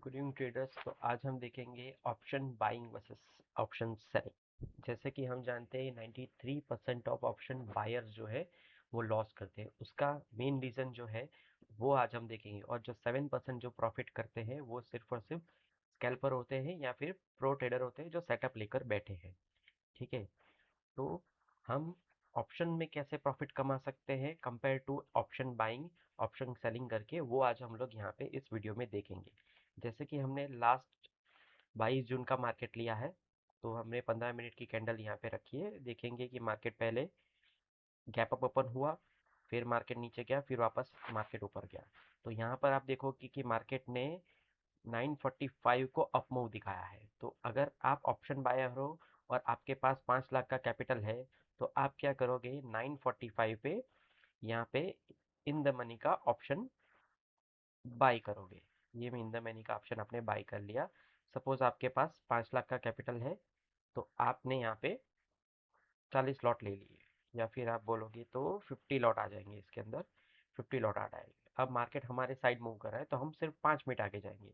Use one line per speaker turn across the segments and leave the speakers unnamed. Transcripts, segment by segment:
Good evening traders. तो आज हम देखेंगे option buying versus option selling. जैसे कि हम जानते हैं 93% ऑफ ऑप्शन बायर्स जो है वो लॉस करते हैं। उसका मेन रीज़न जो है वो आज हम देखेंगे। और जो 7% जो प्रॉफिट करते हैं वो सिर्फ और सिर्फ स्कैल्पर होते हैं या फिर प्रो ट्रेडर होते हैं जो सेटअप लेकर बैठे हैं। ठीक है। तो हम ऑप्शन में कैसे प्रॉफिट कमा सकते हैं compare to option buying, option selling करके, वो आज हम लोग यहाँ पे इस वीडियो में देखेंगे। जैसे कि हमने लास्ट 22 जून का मार्केट लिया है, तो हमने 15 मिनट की कैंडल यहाँ पे रखी है। देखेंगे कि मार्केट पहले गैप अप ओपन हुआ, फिर मार्केट नीचे गया, फिर वापस मार्केट ऊपर गया। तो यहाँ पर आप देखोगे कि मार्केट ने 945 को अप मूव दिखाया है। तो अगर आप ऑप्शन बायर हो और आपके पास 5 लाख का कैपिटल है, तो आप क्या करोगे, 945 पे यहाँ पे इन द मनी का ऑप्शन बाई करोगे। ये में इन द मनी का ऑप्शन आपने बाई कर लिया। सपोज आपके पास 5 लाख का कैपिटल है, तो आपने यहाँ पे 40 लॉट ले लिए, या फिर आप बोलोगे तो 50 लॉट आ जाएंगे इसके अंदर। 50 लॉट आ जाएंगे। अब मार्केट हमारे साइड मूव कर रहा है, तो हम सिर्फ 5 मिनट आगे जाएंगे।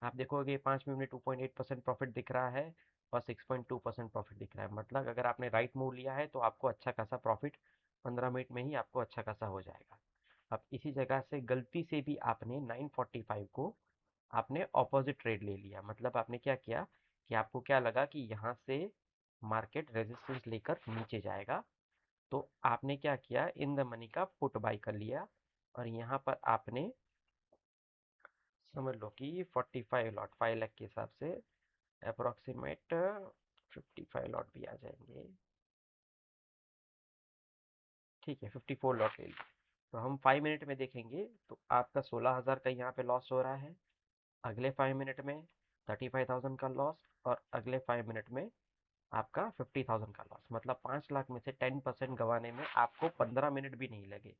आप देखोगे 5 मिनट में 2.8% प्रॉफिट दिख रहा है और 6.2% प्रॉफिट दिख रहा है। मतलब अगर आपने राइट मूव लिया है तो आपको अच्छा खासा प्रॉफिट 15 मिनट में ही आपको अच्छा खासा हो जाएगा। अब इसी जगह से गलती से भी आपने 945 को आपने ऑपोजिट ट्रेड ले लिया। मतलब आपने क्या किया कि आपको क्या लगा कि यहाँ से मार्केट रेजिस्टेंस लेकर नीचे जाएगा, तो आपने क्या किया, इन द मनी का पुट बाई कर लिया। और यहाँ पर आपने समझ लो कि 45 लॉट 5 लाख के हिसाब से अप्रोक्सीमेट 55 लॉट भी आ जाएंगे। ठीक है, 54 लॉट ले ली। तो हम 5 मिनट में देखेंगे तो आपका 16,000 का यहाँ पे लॉस हो रहा है। अगले 5 मिनट में 35,000 का लॉस, और अगले 5 मिनट में आपका 50,000 का लॉस। मतलब 5 लाख में से 10% गंवाने में आपको 15 मिनट भी नहीं लगे।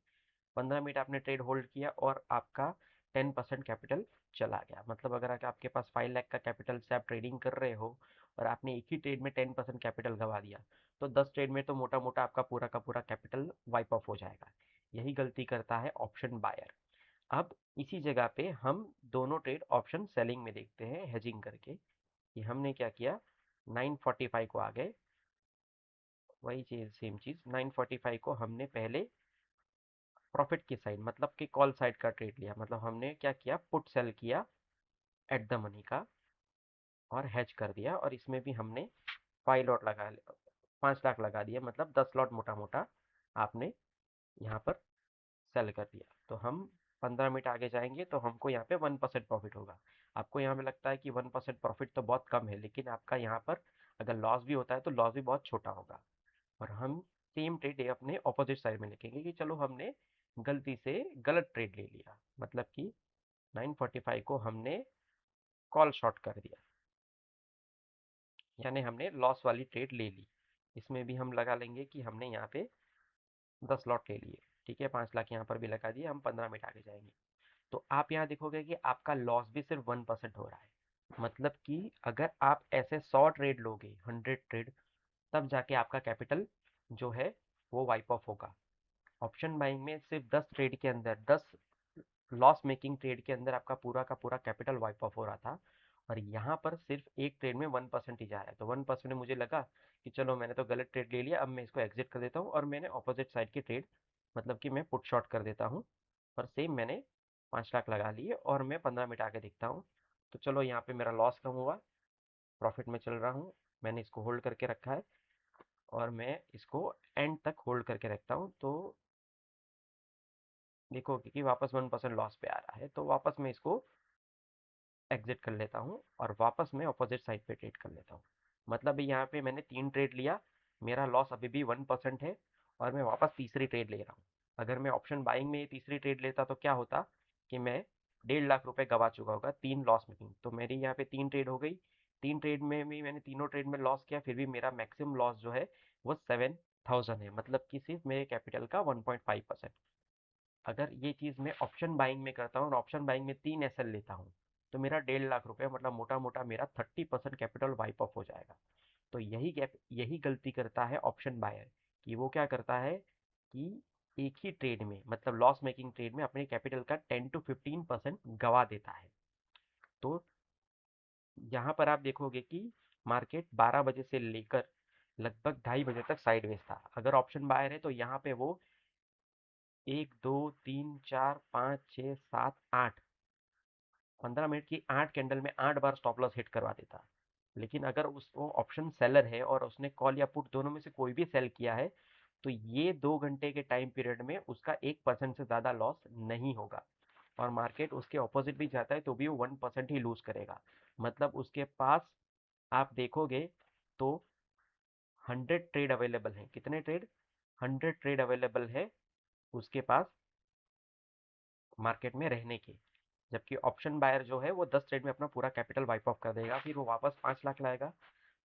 15 मिनट आपने ट्रेड होल्ड किया और आपका 10% कैपिटल चला गया। मतलब अगर आपके पास 5 लाख का कैपिटल से आप ट्रेडिंग कर रहे हो और आपने एक ही ट्रेड में 10% कैपिटल गंवा दिया, तो 10 ट्रेड में तो मोटा मोटा आपका पूरा का पूरा कैपिटल वाइप ऑफ हो जाएगा। यही गलती करता है ऑप्शन बायर। अब इसी जगह पे हम दोनों ट्रेड ऑप्शन सेलिंग में देखते हैं हेजिंग करके कि हमने क्या किया। 945 को आ गए, वही चीज सेम चीज 945 को हमने पहले प्रॉफिट की साइड मतलब कि कॉल साइड का ट्रेड लिया। मतलब हमने क्या किया, पुट सेल किया एट द मनी का और हेज कर दिया। और इसमें भी हमने 5 लॉट लगा, 5 लाख लगा दिया। मतलब 10 लॉट मोटा मोटा आपने यहाँ पर सेल कर दिया। तो हम 15 मिनट आगे जाएंगे तो हमको यहाँ पे 1% प्रॉफिट होगा। आपको यहाँ पे लगता है कि 1% प्रॉफिट तो बहुत कम है, लेकिन आपका यहाँ पर अगर लॉस भी होता है तो लॉस भी बहुत छोटा होगा। और हम सेम ट्रेड अपने ऑपोजिट साइड में लिखेंगे कि चलो हमने गलती से गलत ट्रेड ले लिया। मतलब कि 945 को हमने कॉल शॉर्ट कर दिया, यानी हमने लॉस वाली ट्रेड ले ली। इसमें भी हम लगा लेंगे कि हमने यहाँ पे 10 लॉट ले लिए। ठीक है, 5 लाख यहाँ पर भी लगा दिए। हम 15 मिनट आगे जाएंगे तो आप यहाँ देखोगे कि आपका लॉस भी सिर्फ 1% हो रहा है। मतलब कि अगर आप ऐसे 100 ट्रेड लोगे, 100 ट्रेड, तब जाके आपका कैपिटल जो है वो वाइप ऑफ होगा। ऑप्शन बाइंग में सिर्फ 10 ट्रेड के अंदर, 10 लॉस मेकिंग ट्रेड के अंदर आपका पूरा का पूरा कैपिटल वाइप ऑफ हो रहा था। और यहाँ पर सिर्फ एक ट्रेड में 1% ही जा रहा है। तो 1% में मुझे लगा कि चलो मैंने तो गलत ट्रेड ले लिया, अब मैं इसको एग्जिट कर देता हूँ और मैंने ऑपोजिट साइड की ट्रेड मतलब कि मैं पुट शॉर्ट कर देता हूँ। और सेम मैंने 5 लाख लगा लिए और मैं 15 मिनट आगे देखता हूँ। तो चलो यहाँ पे मेरा लॉस कम हुआ, प्रॉफिट में चल रहा हूँ। मैंने इसको होल्ड करके रखा है और मैं इसको एंड तक होल्ड करके रखता हूँ। तो देखो कि वापस 1% लॉस पे आ रहा है, तो वापस मैं इसको एग्जिट कर लेता हूँ और वापस मैं अपोजिट साइड पे ट्रेड कर लेता हूँ। मतलब यहाँ पे मैंने 3 ट्रेड लिया, मेरा लॉस अभी भी 1% है और मैं वापस तीसरी ट्रेड ले रहा हूँ। अगर मैं ऑप्शन बाइंग में तीसरी ट्रेड लेता तो क्या होता कि मैं 1.5 लाख रुपए गवा चुका होगा, 3 लॉस मेकिंग। तो मेरी यहाँ पे 3 ट्रेड हो गई। 3 ट्रेड में भी मैंने तीनों ट्रेड में लॉस किया, फिर भी मेरा मैक्सिमम लॉस जो है वो 7,000 है। मतलब कि सिर्फ मेरे कैपिटल का 1.5%। अगर ये चीज़ मैं ऑप्शन बाइंग में करता हूँ और ऑप्शन बाइंग में 3 SL लेता हूँ, तो मेरा 1.5 लाख रुपए मतलब मोटा मोटा मेरा 30% कैपिटल वाइप ऑफ हो जाएगा। तो यही गलती करता है ऑप्शन बायर कि वो क्या करता है कि एक ही ट्रेड में मतलब लॉस मेकिंग ट्रेड में अपने कैपिटल का 10 to 15% गवा देता है। तो यहाँ पर आप देखोगे कि मार्केट 12 बजे से लेकर लगभग 2:30 बजे तक साइडवेज था। अगर ऑप्शन बायर है तो यहाँ पे वो 1 2 3 4 5 6 7 8 15 मिनट की 8 कैंडल में 8 बार स्टॉप लॉस हिट करवा देता। लेकिन अगर उसको ऑप्शन सेलर है और उसने कॉल या पुट दोनों में से कोई भी सेल किया है, तो ये 2 घंटे के टाइम पीरियड में उसका 1% से ज़्यादा लॉस नहीं होगा। और मार्केट उसके ऑपोजिट भी जाता है तो भी वो 1% ही लूज करेगा। मतलब उसके पास आप देखोगे तो 100 ट्रेड अवेलेबल है। कितने ट्रेड? 100 ट्रेड अवेलेबल है उसके पास मार्केट में रहने के। जबकि ऑप्शन बायर जो है वो 10 ट्रेड में अपना पूरा कैपिटल वाइप ऑफ कर देगा, फिर वो वापस 5 लाख लाएगा,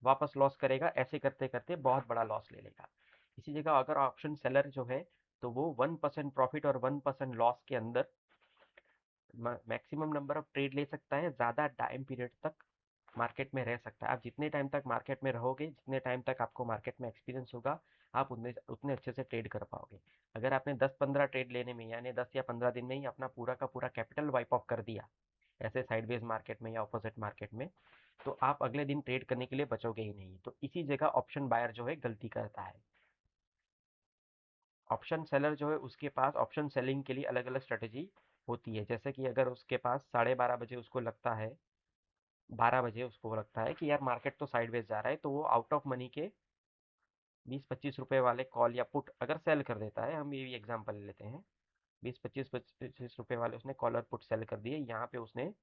वापस लॉस करेगा, ऐसे करते करते बहुत बड़ा लॉस ले लेगा। इसी जगह अगर ऑप्शन सेलर जो है तो वो 1% प्रॉफिट और 1% लॉस के अंदर मैक्सिमम नंबर ऑफ ट्रेड ले सकता है, ज़्यादा टाइम पीरियड तक मार्केट में रह सकता है। आप जितने टाइम तक मार्केट में रहोगे, जितने टाइम तक आपको मार्केट में एक्सपीरियंस होगा, आप उतने उतने अच्छे से ट्रेड कर पाओगे। अगर आपने 10-15 ट्रेड लेने में यानी 10 या 15 दिन में ही अपना पूरा का पूरा कैपिटल वाइप ऑफ कर दिया ऐसे साइडवेज मार्केट में या ऑपोजिट मार्केट में, तो आप अगले दिन ट्रेड करने के लिए बचोगे ही नहीं। तो इसी जगह ऑप्शन बायर जो है गलती करता है। ऑप्शन सेलर जो है उसके पास ऑप्शन सेलिंग के लिए अलग अलग स्ट्रेटेजी होती है। जैसे कि अगर उसके पास 12:30 बजे उसको लगता है, 12 बजे उसको लगता है कि यार मार्केट तो साइडवेज जा रहा है, तो वो आउट ऑफ मनी के 20-25 रुपए वाले कॉल या पुट अगर सेल कर देता है, हम ये भी एग्जांपल ले लेते हैं, 20-25 रुपए वाले उसने कॉलर पुट सेल कर दिए। यहाँ पे उसने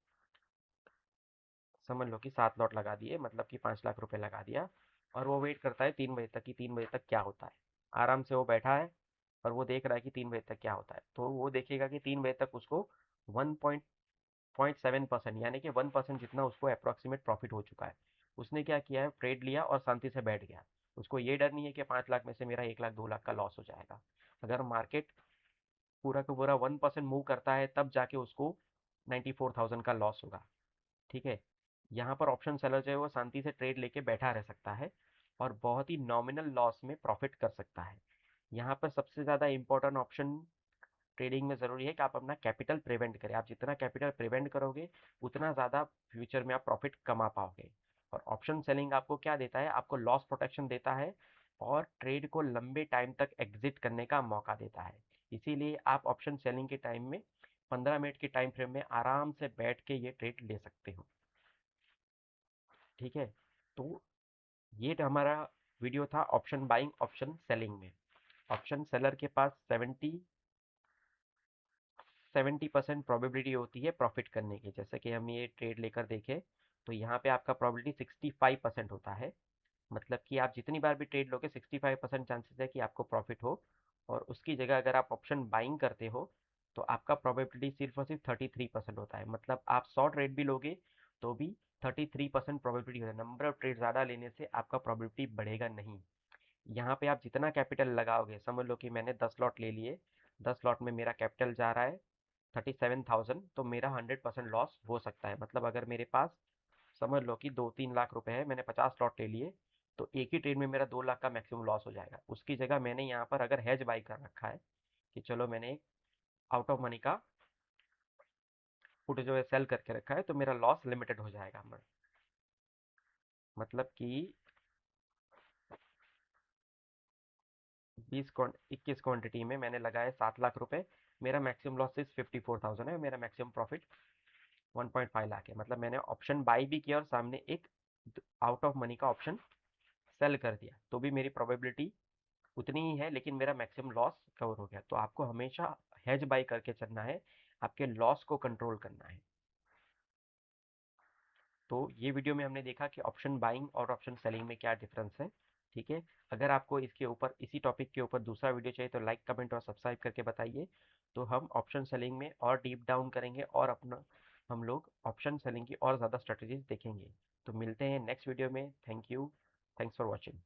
समझ लो कि 7 लॉट लगा दिए, मतलब कि 5 लाख रुपए लगा दिया। और वो वेट करता है 3 बजे तक कि 3 बजे तक क्या होता है। आराम से वो बैठा है और वो देख रहा है कि 3 बजे तक क्या होता है। तो वो देखेगा कि 3 बजे तक उसको 1.7% यानी कि 1% जितना उसको अप्रॉक्सीमेट प्रॉफिट हो चुका है। उसने क्या किया है, ट्रेड लिया और शांति से बैठ गया। उसको ये डर नहीं है कि 5 लाख में से मेरा 1 लाख 2 लाख का लॉस हो जाएगा। अगर मार्केट पूरा का पूरा 1% मूव करता है तब जाके उसको 94,000 का लॉस होगा। ठीक है। यहाँ पर ऑप्शन सेलर जो है वो शांति से ट्रेड लेके बैठा रह सकता है और बहुत ही नॉमिनल लॉस में प्रॉफिट कर सकता है। यहाँ पर सबसे ज़्यादा इंपॉर्टेंट ऑप्शन ट्रेडिंग में ज़रूरी है कि आप अपना कैपिटल प्रिवेंट करें। आप जितना कैपिटल प्रिवेंट करोगे उतना ज़्यादा फ्यूचर में आप प्रॉफिट कमा पाओगे। और ऑप्शन सेलिंग आपको क्या देता है? आपको लॉस प्रोटेक्शन देता है और ट्रेड को लंबे टाइम तक एग्जिट करने का मौका देता है। इसीलिए आप ऑप्शन सेलिंग के टाइम में 15 मिनट के टाइम फ्रेम में आराम से बैठ के ये ट्रेड ले सकते हो। ठीक है। तो ये हमारा वीडियो था ऑप्शन बाइंग ऑप्शन सेलिंग में। ऑप्शन सेलर के पास 70% प्रोबेबिलिटी होती है प्रॉफिट करने की। जैसे कि हम ये ट्रेड लेकर देखें तो यहाँ पे आपका प्रोबेबिलिटी 65% होता है। मतलब कि आप जितनी बार भी ट्रेड लोगे 65% चांसेस है कि आपको प्रॉफिट हो। और उसकी जगह अगर आप ऑप्शन बाइंग करते हो तो आपका प्रोबेबिलिटी सिर्फ और सिर्फ 33% होता है। मतलब आप 100 ट्रेड भी लोगे तो भी 33% प्रोबेबिलिटी होता है। नंबर ऑफ ट्रेड ज़्यादा लेने से आपका प्रोबेबिलिटी बढ़ेगा नहीं। यहाँ पे आप जितना कैपिटल लगाओगे, समझ लो कि मैंने 10 लॉट ले लिए, 10 लॉट में मेरा कैपिटल जा रहा है 37,000, तो मेरा 100% लॉस हो सकता है। मतलब अगर मेरे पास समझ लो कि 2-3 लाख रुपए है, मैंने 50 लॉट ले लिए, तो एक ही ट्रेड में मेरा 2 लाख का मैक्सिमम लॉस हो जाएगा। उसकी जगह मैंने यहाँ पर अगर हैज बाई कर रखा है कि चलो मैंने आउट ऑफ मनी का पुट जो है सेल करके रखा है, तो मेरा लॉस लिमिटेड हो जाएगा। मतलब कि 21 क्वांटिटी में मैंने लगाए 7 लाख रुपए, मेरा मैक्सिमम लॉस सिर्फ 54,000 है, मेरा मैक्सिमम प्रॉफिट 1.5 लाख है। मतलब मैंने ऑप्शन बाई भी किया और सामने एक आउट ऑफ मनी का ऑप्शन सेल कर दिया, तो भी मेरी प्रोबेबिलिटी उतनी ही है, लेकिन मेरा मैक्सिमम लॉस कवर हो गया। तो आपको हमेशा हेज बाई करके चलना है, आपके लॉस को कंट्रोल करना है। तो ये वीडियो में हमने देखा कि ऑप्शन बाइंग और ऑप्शन सेलिंग में क्या डिफरेंस है। ठीक है। अगर आपको इसके ऊपर इसी टॉपिक के ऊपर दूसरा वीडियो चाहिए तो लाइक कमेंट और सब्सक्राइब करके बताइए। तो हम ऑप्शन सेलिंग में और डीप डाउन करेंगे और अपना हम लोग ऑप्शन सेलिंग की और ज़्यादा स्ट्रेटजीज देखेंगे। तो मिलते हैं नेक्स्ट वीडियो में। Thank you. Thanks for watching.